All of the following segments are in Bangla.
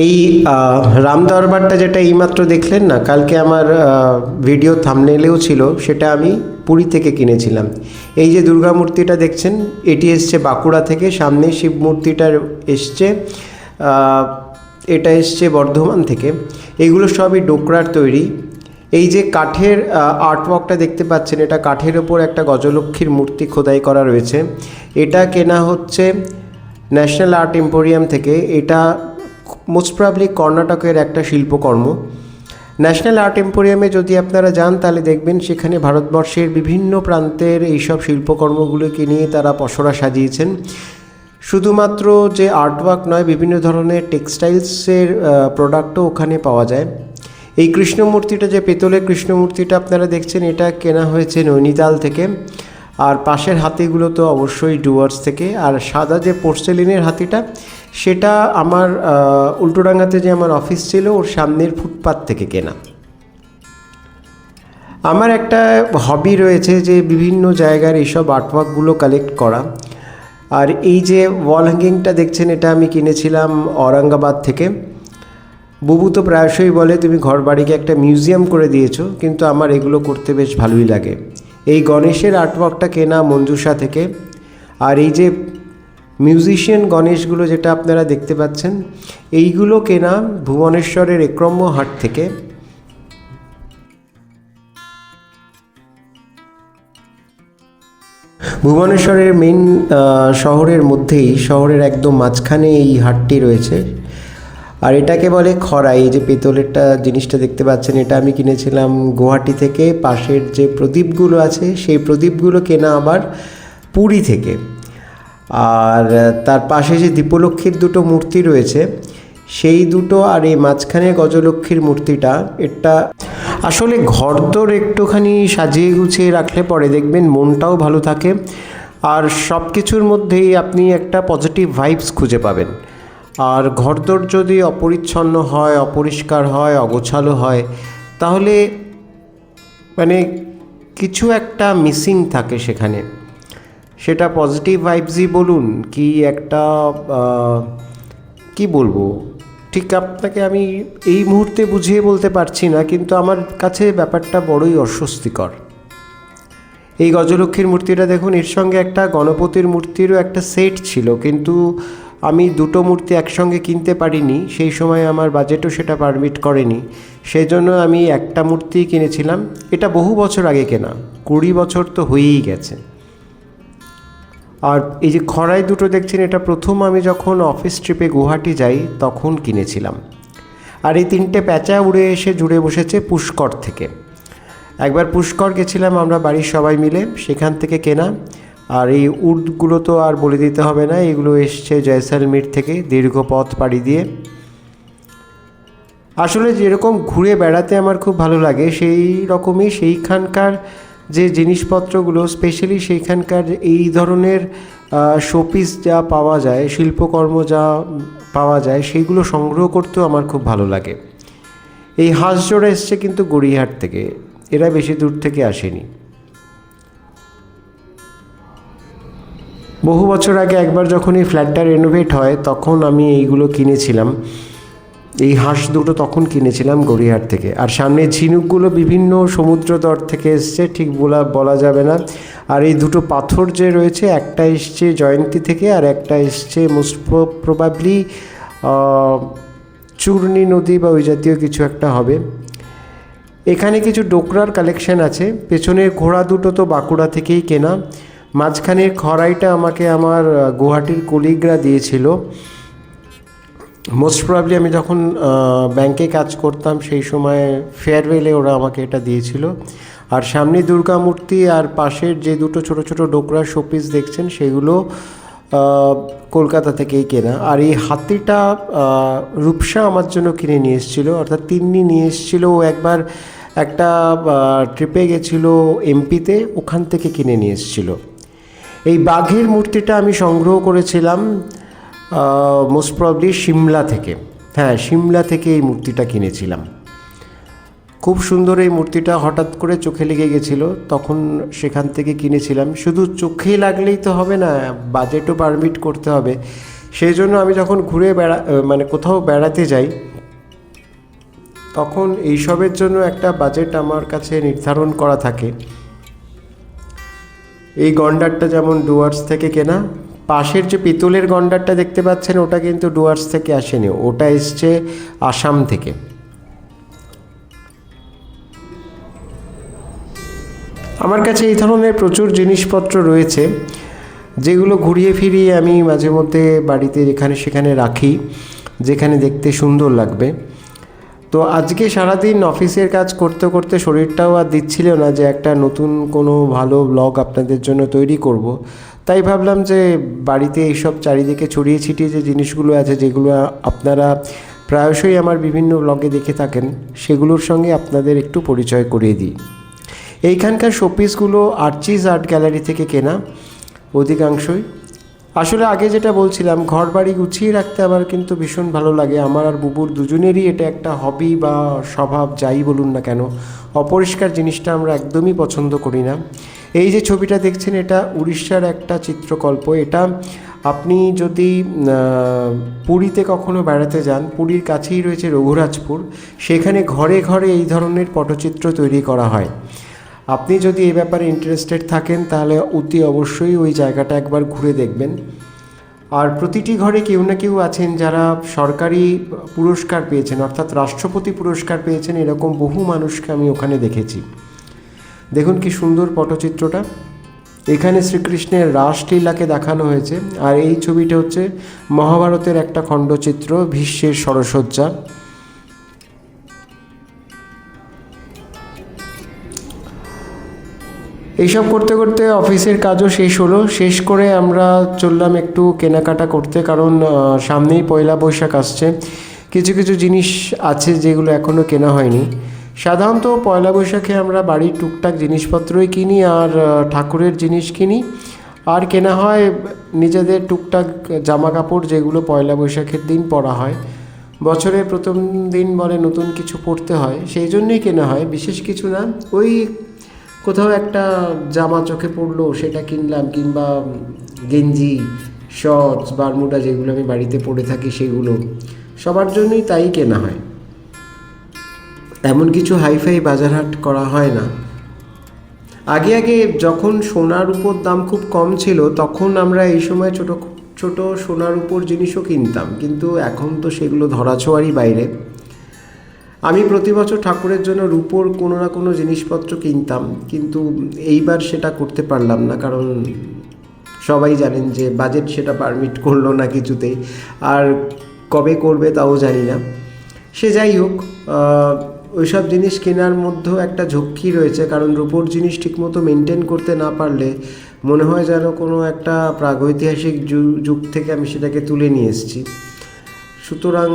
এই রাম দরবারটা যেটা এইমাত্র দেখলেন না, কালকে আমার ভিডিও থাম্বনেলেও ছিল, সেটা আমি পুরী থেকে কিনেছিলাম। এই যে দুর্গা মূর্তিটা দেখছেন, এটি এসছে বাঁকুড়া থেকে। সামনে শিব মূর্তিটার এসছে, এটা এসছে বর্ধমান থেকে। এইগুলো সবই ডোকরার তৈরি। এই যে কাঠের আর্টওয়ার্কটা দেখতে পাচ্ছেন, এটা কাঠের ওপর একটা গজলক্ষ্মীর মূর্তি খোদাই করা রয়েছে। এটা কেনা হচ্ছে ন্যাশনাল আর্ট এম্পোরিয়াম থেকে। এটা মোস্ট প্রবাবলি কর্ণাটকের একটা শিল্পকর্ম। ন্যাশনাল আর্ট এম্পোরিয়ামে যদি আপনারা যান তাহলে দেখবেন সেখানে ভারতবর্ষের বিভিন্ন প্রান্তের এইসব শিল্পকর্মগুলোকে নিয়ে তারা পসরা সাজিয়েছেন। শুধুমাত্র যে আর্টওয়ার্ক নয়, বিভিন্ন ধরনের টেক্সটাইলসের প্রোডাক্টও ওখানে পাওয়া যায়। এই কৃষ্ণ মূর্তিটা, যে পেতলের কৃষ্ণ মূর্তিটা আপনারা দেখছেন, এটা কেনা হয়েছে নৈনিতাল থেকে। আর পাশের হাতিগুলো তো অবশ্যই ডুয়ার্স থেকে। আর সাদা যে পোর্সেলিনের হাতিটা, সেটা আমার উল্টোডাঙ্গাতে যে আমার অফিস ছিল ওর সামনের ফুটপাত থেকে কেনা। আমার একটা হবি রয়েছে যে বিভিন্ন জায়গার এইসব আর্টওয়ার্কগুলো কালেক্ট করা। আর এই যে ওয়াল হ্যাঙ্গিংটা দেখছেন, এটা আমি কিনেছিলাম ঔরঙ্গাবাদ থেকে। বুবু তো প্রায়শই বলে তুমি ঘর বাড়িকে একটা মিউজিয়াম করে দিয়েছো, কিন্তু আমার এগুলো করতে বেশ ভালোই লাগে। এই গণেশের আর্টওয়ার্কটা কেনা মঞ্জুষা থেকে। আর এই যে মিউজিশিয়ান গণেশগুলো যেটা আপনারা দেখতে পাচ্ছেন, এইগুলো কেনা ভুবনেশ্বরের একম্য হাট থেকে। ভুবনেশ্বরের মেইন শহরের মধ্যেই, শহরের একদম মাঝখানে এই হাটটি রয়েছে। আর এটাকে বলে খড়াই। এই যে পেতলেরটা জিনিসটা দেখতে পাচ্ছেন, এটা আমি কিনেছিলাম গুয়াহাটি থেকে। পাশের যে প্রদীপগুলো আছে, সেই প্রদীপগুলো কেনা আবার পুরী থেকে। আর তার পাশে যে দীপলক্ষ্মীর দুটো মূর্তি রয়েছে, সেই দুটো, আর এই মাঝখানে গজলক্ষ্মীর মূর্তিটা, এটা আসলে ঘরদোর একটুখানি সাজিয়ে গুছিয়ে রাখলে পরে দেখবেন মনটাও ভালো থাকে। আর সব কিছুর মধ্যেই আপনি একটা পজিটিভ ভাইবস খুঁজে পাবেন। আর ঘরদোর যদি অপরিচ্ছন্ন হয়, অপরিষ্কার হয়, অগোছালো হয়, তাহলে মানে কিছু একটা মিসিং থাকে সেখানে। সেটা পজিটিভ ভাইবসই বলুন কি একটা কি বলবো, ঠিক আপনাকে আমি এই মুহূর্তে বুঝিয়ে বলতে পারছি না, কিন্তু আমার কাছে ব্যাপারটা বড়ই অস্বস্তিকর। এই গজলক্ষ্মীর মূর্তিটা দেখুন, এর সঙ্গে একটা গণপতির মূর্তিরও একটা সেট ছিল, কিন্তু আমি দুটো মূর্তি একসঙ্গে কিনতে পারিনি। সেই সময় আমার বাজেটও সেটা পারমিট করেনি। সেই জন্য আমি একটা মূর্তি কিনেছিলাম। এটা বহু বছর আগে কেনা, 20 বছর তো হয়েই গেছে। আর এই যে খড়াই দুটো দেখছেন, এটা প্রথম আমি যখন অফিস ট্রিপে গুয়াহাটি যাই তখন কিনেছিলাম। আর এই তিনটে প্যাঁচা উড়ে এসে জুড়ে বসেছে পুষ্কর থেকে। একবার পুষ্কর গেছিলাম আমরা বাড়ির সবাই মিলে, সেখান থেকে কেনা। আর এই উটগুলো তো আর বলে দিতে হবে না, এগুলো এসছে জয়সলমীর থেকে, দীর্ঘ পথ পাড়ি দিয়ে। আসলে যেরকম ঘুরে বেড়াতে আমার খুব ভালো লাগে, সেই রকমই সেইখানকার যে জিনিসপত্রগুলো, স্পেশালি সেইখানকার এই ধরনের শোপিস যা পাওয়া যায়, শিল্পকর্ম যা পাওয়া যায়, সেইগুলো সংগ্রহ করতেও আমার খুব ভালো লাগে। এই হাঁসজোড়া এসছে কিন্তু গড়িয়াহাট থেকে, এরা বেশি দূর থেকে আসেনি। বহু বছর আগে একবার যখন এই ফ্ল্যাটটা রেনোভেট হয় তখন আমি এইগুলো কিনেছিলাম। এই হাঁস দুটো তখন কিনেছিলাম গড়িয়াহাট থেকে। আর সামনে ঝিনুকগুলো বিভিন্ন সমুদ্র তট থেকে এসছে, ঠিক বলা যাবে না। আর এই দুটো পাথর যে রয়েছে, একটা এসছে জয়ন্তী থেকে, আর একটা এসছে মোস্ট প্রবাবলি চূর্ণী নদী বা ওই জাতীয় কিছু একটা হবে। এখানে কিছু ডোকরার কালেকশন আছে। পেছনের ঘোড়া দুটো তো বাঁকুড়া থেকেই কেনা। মাঝখানের খড়াইটা আমাকে আমার গুয়াহাটির কলিগরা দিয়েছিল। মোস্ট প্রবাবলি আমি যখন ব্যাংকে কাজ করতাম সেই সময় ফেয়ারওয়েলে ওরা আমাকে এটা দিয়েছিল। আর সামনে দুর্গা মূর্তি আর পাশের যে দুটো ছোট ছোট ডোকরা শোপিস দেখছেন, সেগুলো কলকাতা থেকেই কেনা। আর এই হাতিটা রূপসা আমার জন্য কিনে নিয়ে এসেছিলো, অর্থাৎ তিন্নি নিয়ে এসেছিলো। ও একবার একটা ট্রিপে গেছিলো এমপিতে, ওখান থেকে কিনে নিয়ে এসেছিলো। এই বাঘের মূর্তিটা আমি সংগ্রহ করেছিলাম মোস্ট প্রবাবলি সিমলা থেকে। হ্যাঁ, সিমলা থেকে এই মূর্তিটা কিনেছিলাম। খুব সুন্দর এই মূর্তিটা, হঠাৎ করে চোখে লেগে গেছিলো, তখন সেখান থেকে কিনেছিলাম। শুধু চোখে লাগলেই তো হবে না, বাজেটও পারমিট করতে হবে। সেই জন্য আমি যখন ঘুরে মানে কোথাও বেড়াতে যাই, তখন এইসবের জন্য একটা বাজেট আমার কাছে নির্ধারণ করা থাকে। এই গন্ডারটা যেমন ডুয়ার্স থেকে কেনা, পাশের যে পিতলের গন্ডারটা দেখতে পাচ্ছেন ওটা কিন্তু ডুয়ার্স থেকে আসেনি, ওটা এসছে আসাম থেকে। আমার কাছে এই ধরনের প্রচুর জিনিসপত্র রয়েছে, যেগুলো ঘুরিয়ে ফিরিয়ে আমি মাঝে মধ্যে বাড়িতে যেখানে সেখানে রাখি, যেখানে দেখতে সুন্দর লাগবে। তো আজকে সারাদিন অফিসের কাজ করতে করতে শরীরটাও আর দিচ্ছিল না যে একটা নতুন কোনো ভালো ব্লগ আপনাদের জন্য তৈরি করব। তাই ভাবলাম যে বাড়িতে এইসব চারিদিকে ছড়িয়ে ছিটিয়ে যে জিনিসগুলো আছে, যেগুলো আপনারা প্রায়শই আমার বিভিন্ন ব্লগে দেখে থাকেন, সেগুলোর সঙ্গে আপনাদের একটু পরিচয় করিয়ে দিই। এইখানকার শোপিসগুলো আর্চিজ আর্ট গ্যালারি থেকে কেনা অধিকাংশই। আসলে আগে যেটা বলছিলাম, ঘর বাড়ি গুছিয়ে রাখতে আমার কিন্তু ভীষণ ভালো লাগে। আমার আর বুবুর দুজনেরই এটা একটা হবি বা স্বভাব, যাই বলুন না কেন। অপরিষ্কার জিনিসটা আমরা একদমই পছন্দ করি না। এই যে ছবিটা দেখছেন, এটা উড়িষ্যার একটা চিত্রকল্প। এটা আপনি যদি পুরীতে কখনো বেড়াতে যান, পুরীর কাছেই রয়েছে রঘুরাজপুর, সেখানে ঘরে ঘরে এই ধরনের পটচিত্র তৈরি করা হয়। আপনি যদি এই ব্যাপারে ইন্টারেস্টেড থাকেন তাহলে অতি অবশ্যই ওই জায়গাটা একবার ঘুরে দেখবেন। আর প্রতিটি ঘরে কেউ না কেউ আছেন যারা সরকারি পুরস্কার পেয়েছেন, অর্থাৎ রাষ্ট্রপতি পুরস্কার পেয়েছেন। এরকম বহু মানুষকে আমি ওখানে দেখেছি। দেখুন কি সুন্দর পটচিত্রটা। এখানে শ্রীকৃষ্ণের রাসলীলাকে দেখানো হয়েছে। আর এই ছবিটা হচ্ছে মহাভারতের একটা খণ্ডচিত্র, ভীষ্মের সরসজ্জা। এইসব করতে করতে অফিসের কাজও শেষ হলো। শেষ করে আমরা চললাম একটু কেনাকাটা করতে, কারণ সামনেই পয়লা বৈশাখ আসছে। কিছু কিছু জিনিস আছে যেগুলো এখনও কেনা হয়নি। সাধারণত পয়লা বৈশাখে আমরা বাড়ির টুকটাক জিনিসপত্রই কিনি, আর ঠাকুরের জিনিস কিনি, আর কেনা হয় নিজেদের টুকটাক জামা কাপড়, যেগুলো পয়লা বৈশাখের দিন পরা হয়। বছরের প্রথম দিন বলে নতুন কিছু পরতে হয়, সেই জন্যই কেনা হয়, বিশেষ কিছু না। ওই কোথাও একটা জামা চোখে পড়লো সেটা কিনলাম, কিংবা গেঞ্জি, শর্টস, বারমুডা, যেগুলো আমি বাড়িতে পরে থাকি, সেগুলো সবার জন্যই তাই কেনা হয়। এমন কিছু হাইফাই বাজারহাট করা হয় না। আগে আগে যখন সোনার উপর দাম খুব কম ছিল, তখন আমরা এই সময় ছোট ছোট সোনার উপর জিনিসও কিনতাম, কিন্তু এখন তো সেগুলো ধরাছোঁয়ারই বাইরে। আমি প্রতি বছর ঠাকুরের জন্য রূপোর কোনো না কোনো জিনিসপত্র কিনতাম, কিন্তু এইবার সেটা করতে পারলাম না, কারণ সবাই জানেন যে বাজেট সেটা পারমিট করলো না কিছুতেই। আর কবে করবে তাও জানি না। সে যাই হোক, ওইসব জিনিস কেনার মধ্যেও একটা ঝক্কি রয়েছে, কারণ রূপোর জিনিস ঠিকমতো মেনটেন করতে না পারলে মনে হয় যেন কোনো একটা প্রাগৈতিহাসিক যুগ থেকে আমি সেটাকে তুলে নিয়ে এসেছি। সুতরাং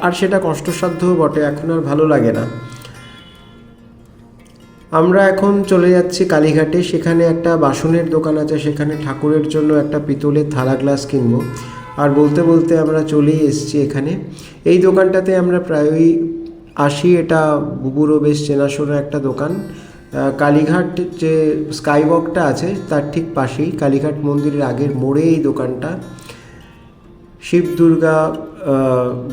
আর সেটা কষ্টসাধ্যও বটে, এখন আর ভালো লাগে না। আমরা এখন চলে যাচ্ছি কালীঘাটে। সেখানে একটা বাসনের দোকান আছে, সেখানে ঠাকুরের জন্য একটা পিতলের থালা গ্লাস কিনবো। আর বলতে বলতে আমরা চলেই এসেছি এখানে। এই দোকানটাতে আমরা প্রায়ই আসি, এটা বুবুরও বেশ চেনাশোনা একটা দোকান। কালীঘাট যে স্কাইওয়াকটা আছে তার ঠিক পাশেই, কালীঘাট মন্দিরের আগের মোড়ে এই দোকানটা। শিব দুর্গা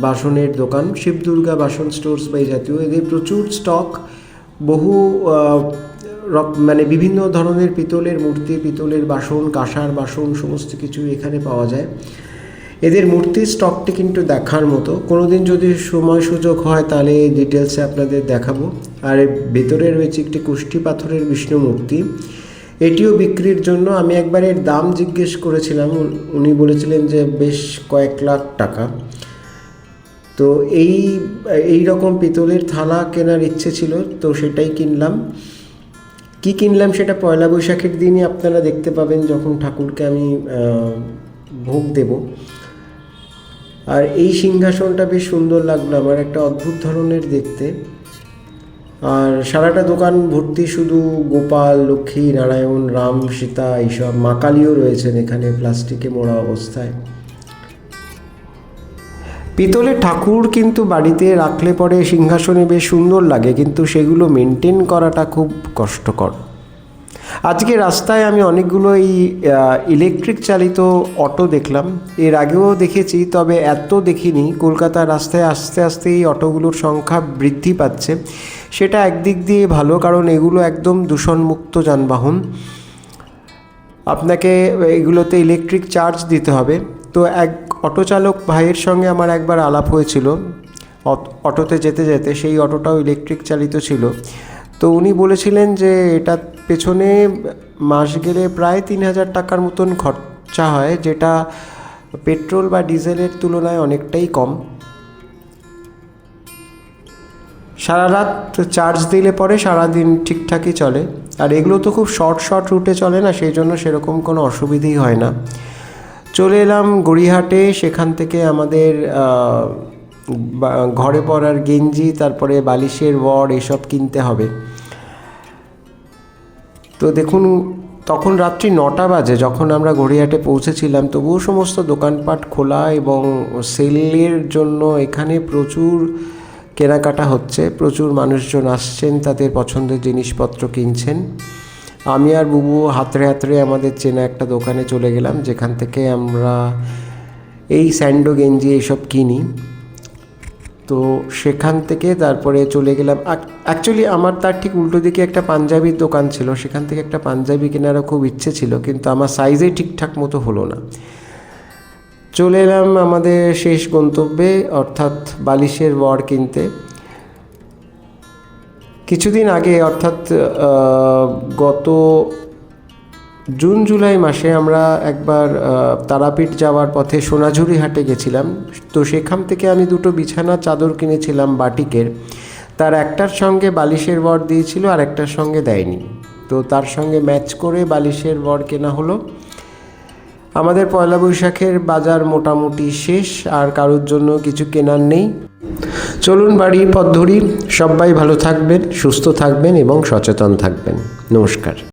বাসনের দোকান, শিব দুর্গা বাসন স্টোর্স বা এই জাতীয়। এদের প্রচুর স্টক, বহু মানে বিভিন্ন ধরনের পিতলের মূর্তি, পিতলের বাসন, কাঁসার বাসন, সমস্ত কিছু এখানে পাওয়া যায়। এদের মূর্তির স্টকটি কিন্তু দেখার মতো। কোনো দিন যদি সময় সুযোগ হয় তাহলে ডিটেলসে আপনাদের দেখাবো। আর ভেতরে রয়েছে একটি কুষ্টি পাথরের বিষ্ণু মূর্তি, এটিও বিক্রির জন্য। আমি একবার এর দাম জিজ্ঞেস করেছিলাম, উনি বলেছিলেন যে বেশ কয়েক লাখ টাকা। তো এই রকম পিতলের থালা কেনার ইচ্ছে ছিল, তো সেটাই কিনলাম। কি কিনলাম সেটা পয়লা বৈশাখের দিনই আপনারা দেখতে পাবেন, যখন ঠাকুরকে আমি ভোগ দেব। আর এই সিংহাসনটা বেশ সুন্দর লাগলো আমার, একটা অদ্ভুত ধরনের দেখতে। আর সারাটা দোকান ভর্তি শুধু গোপাল, লক্ষ্মী, নারায়ণ, রাম, সীতা, এইসব। মা কালীও রয়েছেন এখানে প্লাস্টিকে মোড়া অবস্থায়। পিতলের ঠাকুর কিন্তু বাড়িতে রাখলে পরে সিংহাসনে বেশ সুন্দর লাগে, কিন্তু সেগুলো মেনটেন করাটা খুব কষ্টকর। আজকে রাস্তায় আমি অনেকগুলো এই ইলেকট্রিক চালিত অটো দেখলাম। এর আগেও দেখেছি, তবে এত দেখিনি। কলকাতার রাস্তায় আস্তে আস্তে এই অটোগুলোর সংখ্যা বৃদ্ধি পাচ্ছে। সেটা একদিক দিয়ে ভালো, কারণ এগুলো একদম দূষণমুক্ত যানবাহন। আপনাকে এগুলোতে ইলেকট্রিক চার্জ দিতে হবে। তো এক অটো চালক ভাইয়ের সঙ্গে আমার একবার আলাপ হয়েছিল অটোতে যেতে যেতে। সেই অটোটাও ইলেকট্রিক চালিত ছিল। তো উনি বলেছিলেন যে এটা পেছনে মাস গেলে প্রায় 3,000 টাকার মতন খরচা হয়, যেটা পেট্রোল বা ডিজেলের তুলনায় অনেকটাই কম। সারা রাত চার্জ দিলে পরে সারাদিন ঠিকঠাকই চলে। আর এগুলো তো খুব শর্ট রুটে চলে না, সেই জন্য সেরকম কোনো অসুবিধেই হয় না। চলে এলাম গড়িয়াহাটে। সেখান থেকে আমাদের ঘরে পরার গেঞ্জি, তারপরে বালিশের ওয়াড়, এসব কিনতে হবে। তো দেখুন, তখন রাত্রি 9টা বাজে যখন আমরা গড়িয়াহাটে পৌঁছেছিলাম। তবুও সমস্ত দোকানপাট খোলা এবং সেলের জন্য এখানে প্রচুর কেনাকাটা হচ্ছে। প্রচুর মানুষজন আসছেন, তাদের পছন্দের জিনিসপত্র কিনছেন। আমি আর বুবু হাতড়ে হাতড়ে আমাদের চেনা একটা দোকানে চলে গেলাম, যেখান থেকে আমরা এই স্যান্ডো গেঞ্জি এইসব কিনি। তো সেখান থেকে তারপরে চলে গেলাম, অ্যাকচুয়ালি আমার তার ঠিক উল্টো দিকে একটা পাঞ্জাবির দোকান ছিল। সেখান থেকে একটা পাঞ্জাবি কেনারও খুব ইচ্ছে ছিল, কিন্তু আমার সাইজে ঠিকঠাক মতো হলো না। চলে এলাম আমাদের শেষ গন্তব্যে, অর্থাৎ বালিশের ওয়াড় কিনতে। কিছুদিন আগে, অর্থাৎ গত জুন জুলাই মাসে আমরা একবার তারাপীঠ যাওয়ার পথে সোনাঝুরি হাটে গেছিলাম। তো সেখান থেকে আমি 2টো বিছানা চাদর কিনেছিলাম বাটিকের। তার একটার সঙ্গে বালিশের ওয়াড় দিয়েছিল, আর একটার সঙ্গে দেয়নি। তো তার সঙ্গে ম্যাচ করে বালিশের ওয়াড় কেনা হলো। আমাদের পয়লা বৈশাখের বাজার মোটামুটি শেষ, আর কারোর জন্য কিছু কেনার নেই। চলুন বাড়ির পথ ধরি। সবাই ভালো থাকবেন, সুস্থ থাকবেন এবং সচেতন থাকবেন। নমস্কার।